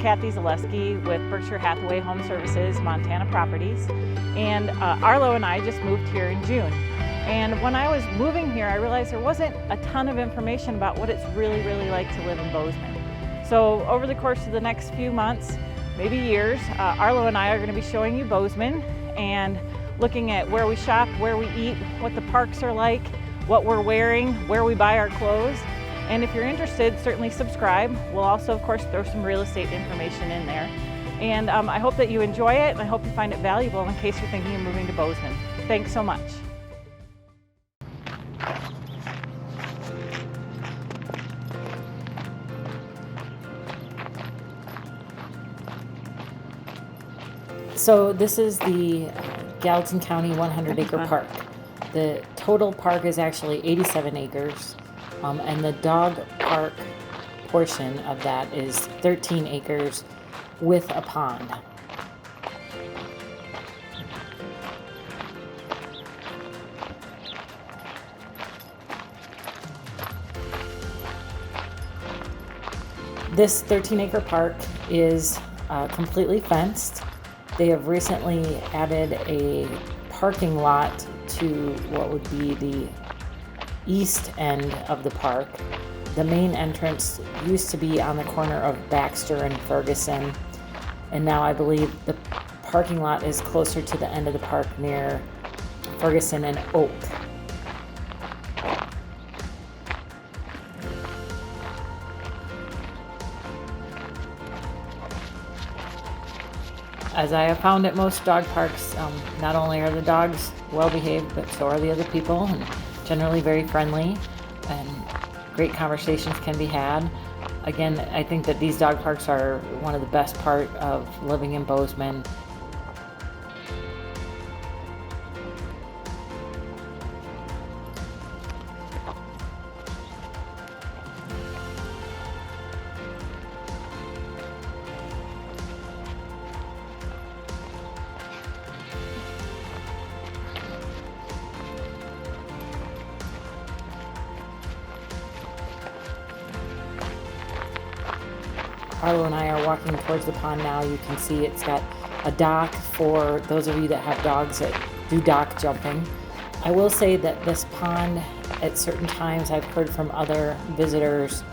Kathy Zalewski with Berkshire Hathaway Home Services, Montana Properties. And Arlo and I just moved here in June. And when I was moving here, I realized there wasn't a ton of information about what it's really like to live in Bozeman. So over the course of the next few months, maybe years, Arlo and I are going to be showing you Bozeman and looking at where we shop, where we eat, what the parks are like, what we're wearing, where we buy our clothes. And if you're interested, certainly subscribe. We'll also, of course, throw some real estate information in there. And I hope that you enjoy it, and I hope you find it valuable in case you're thinking of moving to Bozeman. Thanks so much. So this is the Gallatin County 100-acre park. The total park is actually 87 acres. And the dog park portion of that is 13 acres with a pond. This 13-acre park is completely fenced. They have recently added a parking lot to what would be the east end of the park. The main entrance used to be on the corner of Baxter and Ferguson, and now I believe the parking lot is closer to the end of the park near Ferguson and Oak. As I have found at most dog parks, not only are the dogs well behaved, but so are the other people, and generally very friendly, and great conversations can be had. Again, I think that these dog parks are one of the best part of living in Bozeman. Arlo and I are walking towards the pond now. You can see it's got a dock for those of you that have dogs that do dock jumping. I will say that this pond, at certain times, I've heard from other visitors,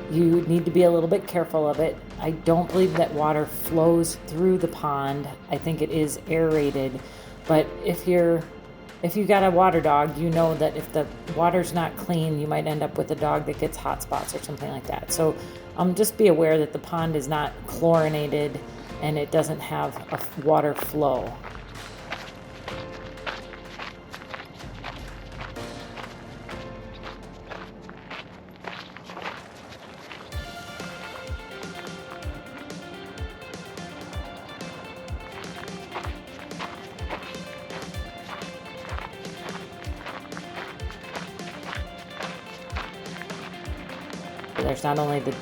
you need to be a little bit careful of it. I don't believe that water flows through the pond. I think it is aerated, but if you've got a water dog, you know that if the water's not clean, you might end up with a dog that gets hot spots or something like that. So just be aware that the pond is not chlorinated and it doesn't have a water flow. There's not only the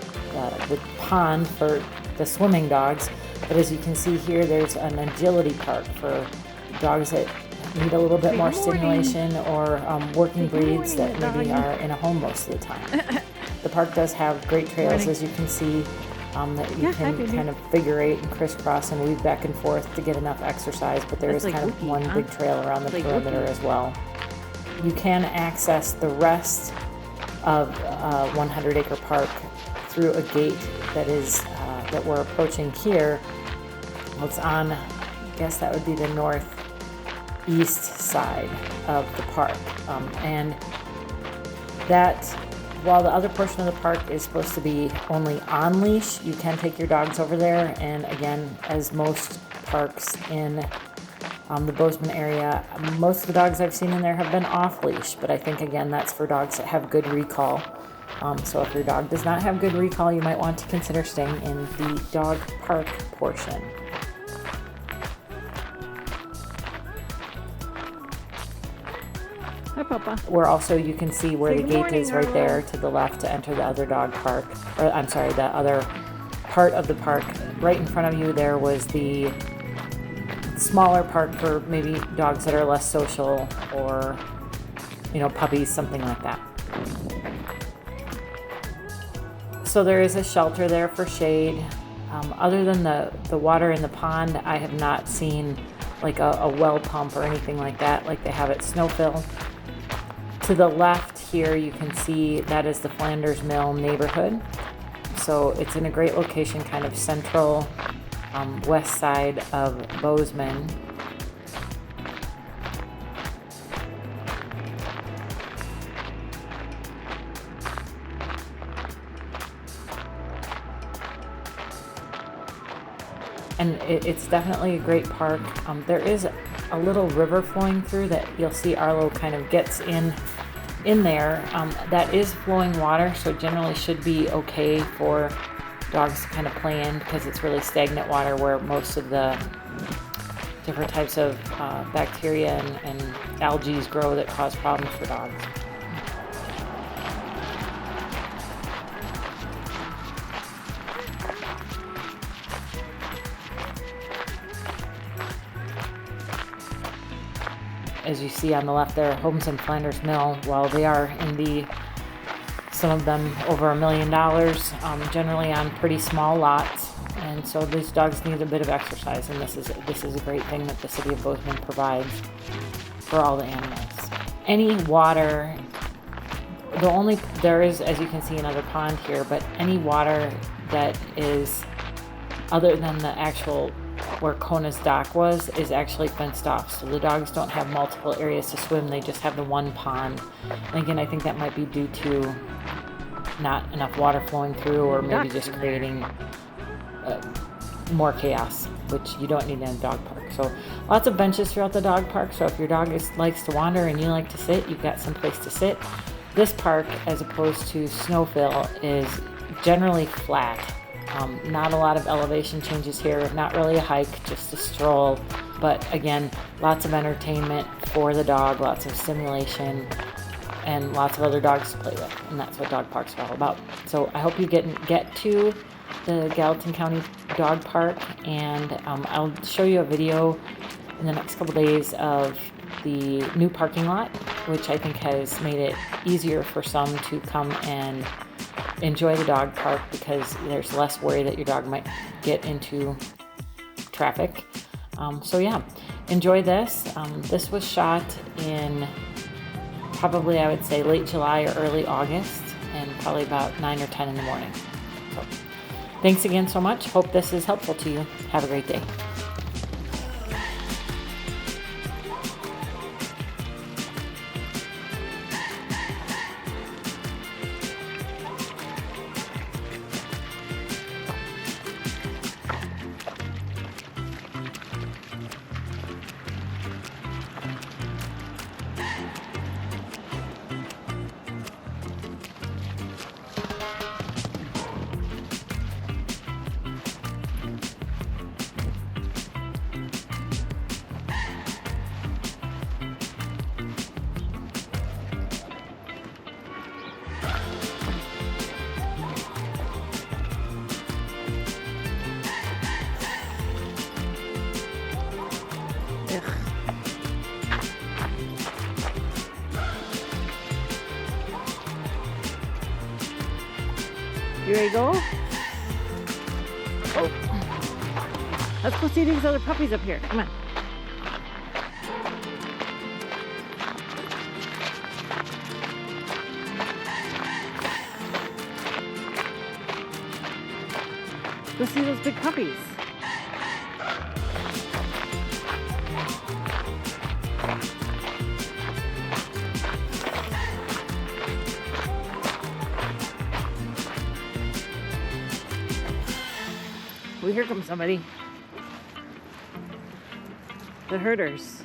pond for the swimming dogs, but as you can see here, there's an agility park for dogs that need a little bit more stimulation, or working breeds that maybe are in a home most of the time. The park does have great trails, as you can see, that you can kind of figure eight and crisscross and weave back and forth to get enough exercise, but there is kind of one big trail around the perimeter as well. You can access the rest of 100-acre park through a gate that is that we're approaching here. Well, it's on, I guess that would be the northeast side of the park, and that, while the other portion of the park is supposed to be only on leash, you can take your dogs over there. And again, as most parks in the Bozeman area, most of the dogs I've seen in there have been off leash, but I think again that's for dogs that have good recall. So if your dog does not have good recall, you might want to consider staying in the dog park portion. Hi, Papa. Where also you can see where the gate is right there to the left to enter the other dog park, or I'm sorry, the other part of the park. Right in front of you there was the smaller park for maybe dogs that are less social, or puppies, something like that. So there is a shelter there for shade. Other than the water in the pond, I have not seen like a well pump or anything like that like they have at Snowfill. To the left here, you can see that is the Flanders Mill neighborhood. So it's in a great location, kind of central west side of Bozeman. And it's definitely a great park. There is a little river flowing through that you'll see Arlo kind of gets in there. That is flowing water, so it generally should be okay for dogs to kind of play in because it's really stagnant water where most of the different types of bacteria and algae grow that cause problems for dogs. As you see on the left there, homes in Flanders Mill, while they are in some of them over $1 million, generally on pretty small lots, and so these dogs need a bit of exercise, and this is a great thing that the city of Bozeman provides for all the animals. Any water, there is, as you can see, another pond here, but any water that is other than the actual where Kona's dock was is actually fenced off, so the dogs don't have multiple areas to swim, they just have the one pond. And again, I think that might be due to not enough water flowing through, or maybe just creating more chaos, which you don't need in a dog park. So lots of benches throughout the dog park, so if your dog likes to wander and you like to sit, you've got some place to sit. This park, as opposed to Snowfill, is generally flat. Not a lot of elevation changes here, not really a hike, just a stroll, but again, lots of entertainment for the dog, lots of stimulation, and lots of other dogs to play with, and that's what dog parks are all about. So I hope you get to the Gallatin County Dog Park, and I'll show you a video in the next couple days of the new parking lot, which I think has made it easier for some to come and enjoy the dog park because there's less worry that your dog might get into traffic. So yeah, enjoy this. This was shot in probably, I would say, late July or early August, and probably about 9 or 10 in the morning. So thanks again so much. Hope this is helpful to you. Have a great day. You ready to go? Oh. Let's go see these other puppies up here. Come on. Go see those big puppies. Well, here comes somebody. The herders.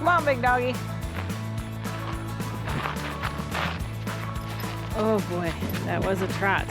Come on, big doggy. Oh boy, that was a trot.